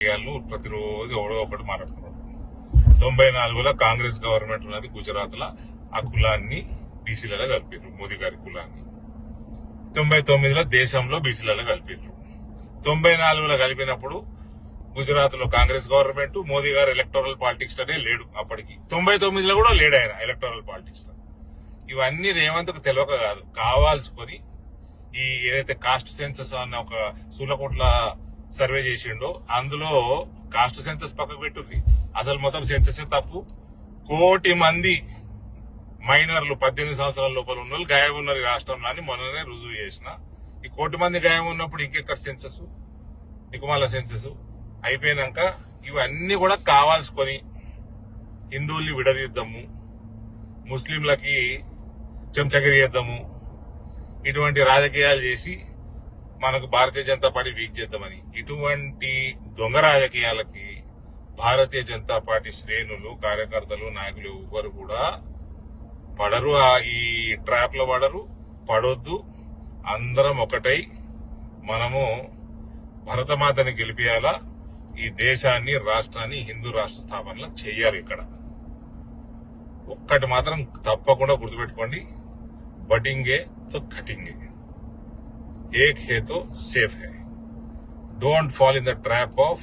రాజకీయాలను ప్రతిరోజు ఎవడో ఒకటి మాట్లాడుతున్నాడు. 94లో కాంగ్రెస్ గవర్నమెంట్ ఉన్నది గుజరాత్ లో, ఆ కులాన్ని బీసీలలో కలిపారు, మోదీ గారి కులాన్ని. 99లో దేశంలో బీసీలలో కలిపారు. 94లో కలిపినప్పుడు గుజరాత్ లో కాంగ్రెస్ గవర్నమెంట్, మోదీ గారు ఎలక్టోరల్ పాలిటిక్స్ లోనే లేడు. అప్పటికి 99లో కూడా లేడు ఆయన ఎలక్టోరల్ పాలిటిక్స్ లో. ఇవన్నీ రేవంత్ కు తెలియక కాదు, కావాల్సుకొని ఈ ఏదైతే కాస్ట్ సెన్సస్ అన్న ఒక సూలకోట్ల సర్వే చేసిండో అందులో కాస్ట్ సెన్సస్ పక్కకు పెట్టుంది. అసలు మొత్తం సెన్సస్ తప్పు. 1 కోటి మంది మైనర్లు 18 సంవత్సరాల లోపల ఉన్న వాళ్ళు గాయం ఉన్నారు ఈ రాష్ట్రంలో అని మొన్ననే రుజువు చేసిన. ఈ 1 కోటి మంది గాయం ఉన్నప్పుడు ఇంకెక్కడ సెన్సస్, దిక్కుమాల సెన్సస్ అయిపోయినాక ఇవన్నీ కూడా కావాల్సుకొని హిందువుల్ని విడదీద్దాము, ముస్లింలకి చెంచగిరి చేద్దాము, ఇటువంటి రాజకీయాలు చేసి మనకు భారతీయ జనతా పార్టీ వీక్ చేద్దామని. ఇటువంటి దొంగ రాజకీయాలకి భారతీయ జనతా పార్టీ శ్రేణులు, కార్యకర్తలు, నాయకులు ఎవ్వరు కూడా పడరు. ఈ ట్రాప్ లో పడొద్దు. అందరం ఒకటై మనము భరతమాతని గెలిపియాలా, ఈ దేశాన్ని, రాష్ట్రాన్ని హిందూ రాష్ట్ర స్థాపనలో చెయ్యాలి. ఇక్కడ ఒక్కటి మాత్రం తప్పకుండా గుర్తుపెట్టుకోండి, బటింగే తో కటింగే, एक है तो सेफ है. Don't fall in the trap of